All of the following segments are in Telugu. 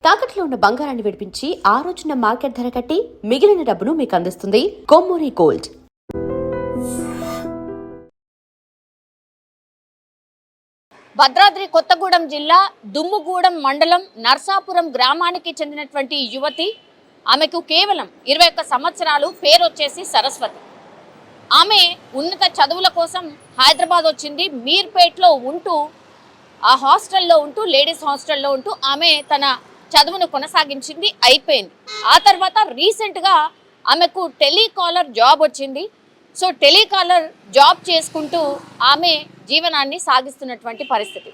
తాకట్లో ఉన్న బంగారాన్ని విడిపించి ఆ రోజున మార్కెట్ ధర కట్టి మిగిలిన డబ్బును మీకు అందిస్తుంది కొమ్మూరి గోల్డ్. భద్రాద్రి కొత్తగూడెం జిల్లా దుమ్ముగూడెం మండలం నర్సాపురం గ్రామానికి చెందినటువంటి యువతి. ఆమెకు కేవలం 21 సంవత్సరాలు. పేరు వచ్చేసి సరస్వతి. ఆమె ఉన్నత చదువుల కోసం హైదరాబాద్ వచ్చింది. మీర్పేట్లో ఉంటూ ఆ హాస్టల్లో ఉంటూ లేడీస్ హాస్టల్లో ఉంటూ ఆమె తన చదువును కొనసాగించింది. అయిపోయింది. ఆ తర్వాత రీసెంట్గా ఆమెకు టెలికాలర్ జాబ్ వచ్చింది. సో టెలికాలర్ జాబ్ చేసుకుంటూ ఆమె జీవనాన్ని సాగిస్తున్నటువంటి పరిస్థితి.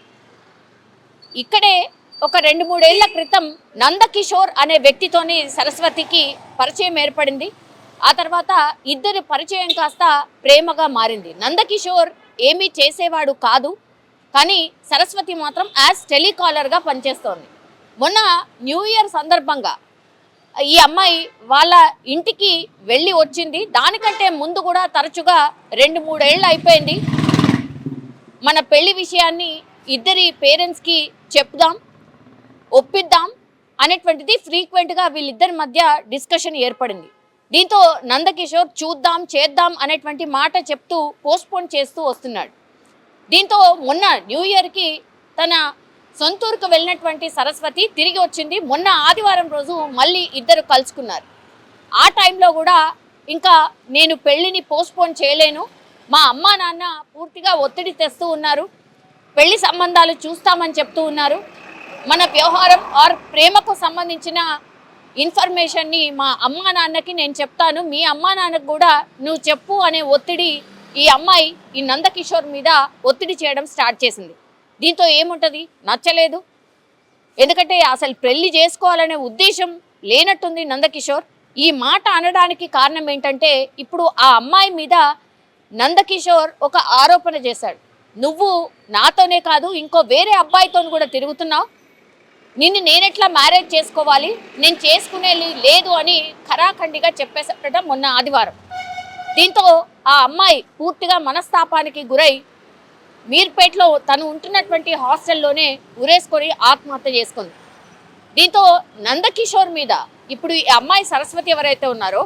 ఇక్కడే ఒక 2-3 ఏళ్ల క్రితం నందకిషోర్ అనే వ్యక్తితోని సరస్వతికి పరిచయం ఏర్పడింది. ఆ తర్వాత ఇద్దరి పరిచయం కాస్త ప్రేమగా మారింది. నందకిషోర్ ఏమీ చేసేవాడు కాదు, కానీ సరస్వతి మాత్రం యాజ్ టెలికాలర్గా పనిచేస్తోంది. మొన్న న్యూ ఇయర్ సందర్భంగా ఈ అమ్మాయి వాళ్ళ ఇంటికి వెళ్ళి వచ్చింది. దానికంటే ముందు కూడా తరచుగా 2-3 ఏళ్ళు అయిపోయింది. మన పెళ్లి విషయాన్ని ఇద్దరి పేరెంట్స్కి చెప్దాం, ఒప్పిద్దాం అనేటువంటిది ఫ్రీక్వెంట్గా వీళ్ళిద్దరి మధ్య డిస్కషన్ ఏర్పడింది. దీంతో నందకిషోర్ చూద్దాం చేద్దాం అనేటువంటి మాట చెప్తూ పోస్ట్పోన్ చేస్తూ వస్తున్నాడు. దీంతో మొన్న న్యూ ఇయర్కి తన సొంతూరుకు వెళ్ళినటువంటి సరస్వతి తిరిగి వచ్చింది. మొన్న ఆదివారం రోజు మళ్ళీ ఇద్దరు కలుసుకున్నారు. ఆ టైంలో కూడా ఇంకా నేను పెళ్ళిని పోస్ట్పోన్ చేయలేను, మా అమ్మా నాన్న పూర్తిగా ఒత్తిడి తెస్తూ ఉన్నారు, పెళ్లి సంబంధాలు చూస్తామని చెప్తూ ఉన్నారు, మన వ్యవహారం ఆర్ ప్రేమకు సంబంధించిన ఇన్ఫర్మేషన్ని మా అమ్మా నాన్నకి నేను చెప్తాను, మీ అమ్మా నాన్నకు కూడా నువ్వు చెప్పు అనే ఒత్తిడి ఈ అమ్మాయి ఈ నందకిషోర్ మీద ఒత్తిడి చేయడం స్టార్ట్ చేసింది. దీంతో ఏముంటుంది, నచ్చలేదు. ఎందుకంటే అసలు పెళ్లి చేసుకోవాలనే ఉద్దేశం లేనట్టుంది నందకిషోర్. ఈ మాట అనడానికి కారణం ఏంటంటే ఇప్పుడు ఆ అమ్మాయి మీద నందకిషోర్ ఒక ఆరోపణ చేశాడు. నువ్వు నాతోనే కాదు ఇంకో వేరే అబ్బాయితో కూడా తిరుగుతున్నావు, నిన్ను నేనెట్లా మ్యారేజ్ చేసుకోవాలి, నేను చేసుకునే లేదు అని ఖరాఖండిగా చెప్పేశాడట మొన్న ఆదివారం. దీంతో ఆ అమ్మాయి పూర్తిగా మనస్తాపానికి గురై మీర్పేట్లో తను ఉంటున్నటువంటి హాస్టల్లోనే ఉరేసుకొని ఆత్మహత్య చేసుకుంది. దీంతో నందకిషోర్ మీద ఇప్పుడు ఈ అమ్మాయి సరస్వతి ఎవరైతే ఉన్నారో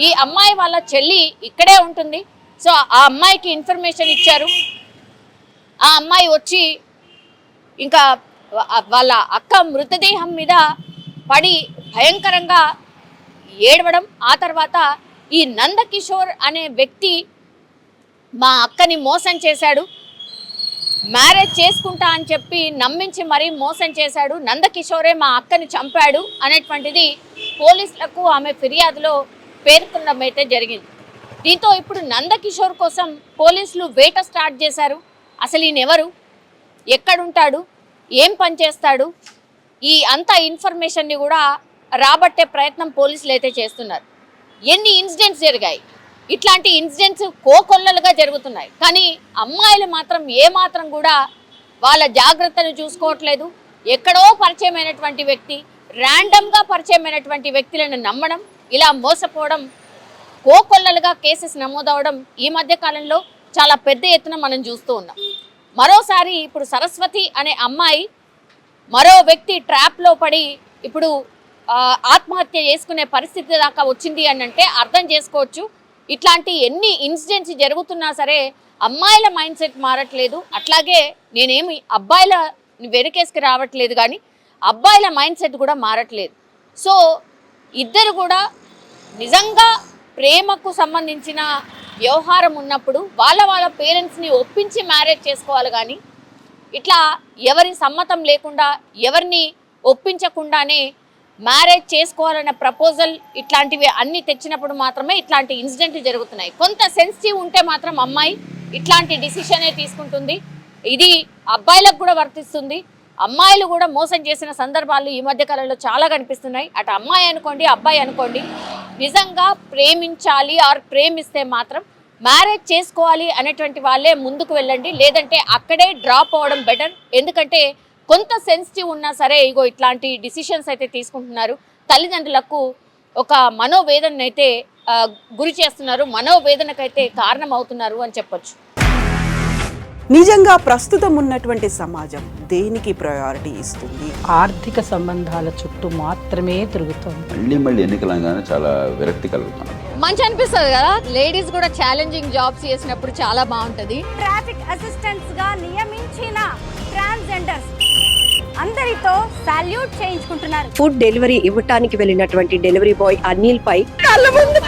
ఈ అమ్మాయి వాళ్ళ చెల్లి ఇక్కడే ఉంటుంది. సో ఆ అమ్మాయికి ఇన్ఫర్మేషన్ ఇచ్చారు. ఆ అమ్మాయి వచ్చి ఇంకా వాళ్ళ అక్క మృతదేహం మీద పడి భయంకరంగా ఏడవడం. ఆ తర్వాత ఈ నందకిషోర్ అనే వ్యక్తి మా అక్కని మోసం చేశాడు, మ్యారేజ్ చేసుకుంటా అని చెప్పి నమ్మించి మరీ మోసం చేశాడు, నందకిషోరే మా అక్కని చంపాడు అనేటువంటిది పోలీసులకు ఆమె ఫిర్యాదులో పేర్కొనడం అయితే జరిగింది. దీంతో ఇప్పుడు నందకిషోర్ కోసం పోలీసులు వేట స్టార్ట్ చేశారు. అసలు ఈయన ఎవరు, ఎక్కడుంటాడు, ఏం పని చేస్తాడు, ఈ అంత ఇన్ఫర్మేషన్ని కూడా రాబట్టే ప్రయత్నం పోలీసులు అయితే చేస్తున్నారు. ఎన్ని ఇన్సిడెంట్స్ జరిగాయి, ఇట్లాంటి ఇన్సిడెంట్స్ కోకొల్లలుగా జరుగుతున్నాయి, కానీ అమ్మాయిలు మాత్రం ఏమాత్రం కూడా వాళ్ళ జాగ్రత్తను చూసుకోవట్లేదు. ఎక్కడో పరిచయమైనటువంటి వ్యక్తి, ర్యాండమ్గా పరిచయమైనటువంటి వ్యక్తులను నమ్మడం, ఇలా మోసపోవడం, కోకొల్లలుగా కేసెస్ నమోదవడం ఈ మధ్య కాలంలో చాలా పెద్ద ఎత్తున మనం చూస్తూ ఉన్నాం. మరోసారి ఇప్పుడు సరస్వతి అనే అమ్మాయి మరో వ్యక్తి ట్రాప్లో పడి ఇప్పుడు ఆత్మహత్య చేసుకునే పరిస్థితి దాకా వచ్చింది అని అంటే అర్థం చేసుకోవచ్చు. ఇట్లాంటి ఎన్ని ఇన్సిడెంట్స్ జరుగుతున్నా సరే అమ్మాయిల మైండ్ సెట్ మారట్లేదు. అట్లాగే నేనేమి అబ్బాయిల వెనకేసుకు రావట్లేదు, కానీ అబ్బాయిల మైండ్ సెట్ కూడా మారట్లేదు. సో ఇద్దరు కూడా నిజంగా ప్రేమకు సంబంధించిన వ్యవహారం ఉన్నప్పుడు వాళ్ళ పేరెంట్స్ని ఒప్పించి మ్యారేజ్ చేసుకోవాలి, కానీ ఇట్లా ఎవరి సమ్మతం లేకుండా ఎవరిని ఒప్పించకుండానే మ్యారేజ్ చేసుకోవాలన్న ప్రపోజల్ ఇట్లాంటివి అన్నీ తెచ్చినప్పుడు మాత్రమే ఇట్లాంటి ఇన్సిడెంట్లు జరుగుతున్నాయి. కొంత సెన్సిటివ్ ఉంటే మాత్రం అమ్మాయి ఇట్లాంటి డిసిషనే తీసుకుంటుంది. ఇది అబ్బాయిలకు కూడా వర్తిస్తుంది. అమ్మాయిలు కూడా మోసం చేసిన సందర్భాలు ఈ మధ్య కాలంలో చాలా కనిపిస్తున్నాయి. అటు అమ్మాయి అనుకోండి అబ్బాయి అనుకోండి, నిజంగా ప్రేమించాలి ఆర్ ప్రేమిస్తే మాత్రం మ్యారేజ్ చేసుకోవాలి అనేటువంటి వాళ్ళే ముందుకు వెళ్ళండి, లేదంటే అక్కడే డ్రాప్ అవ్వడం బెటర్. ఎందుకంటే కొంత సెన్సిటివ్ ఉన్నా సరే ఇగో ఇట్లాంటి డిసిషన్స్ అయితే తీసుకుంటున్నారు. తల్లిదండ్రులకు ఒక మనోవేదన అయితే గురి చేస్తున్నారు, మనోవేదనకైతే కారణం అవుతున్నారు అని చెప్పొచ్చు. నిజంగా ప్రస్తుతం ఉన్నటువంటి సమాజం దేనికి ప్రయారిటీ ఇస్తుంది? ఆర్థిక సంబంధాల చుట్టూ మాత్రమే తిరుగుతోంది. మళ్ళీ ఎన్నికలంగానే చాలా విరక్తి కలుగుతాను. మంచి అనిపిస్తుంది కదా, లేడీస్ కూడా ఛాలెంజింగ్ జాబ్స్ చేసినప్పుడు చాలా బాగుంటది. ట్రాఫిక్ అసిస్టెంట్స్ గా నియమించిన ట్రాన్స్జెండర్స్ అందరితో సాల్యూట్ చేయించుకుంటున్నారు. ఫుడ్ డెలివరీ ఇవ్వటానికి వెళ్ళినటువంటి డెలివరీ బాయ్ అనిల్ పై కళ్ళ ముందు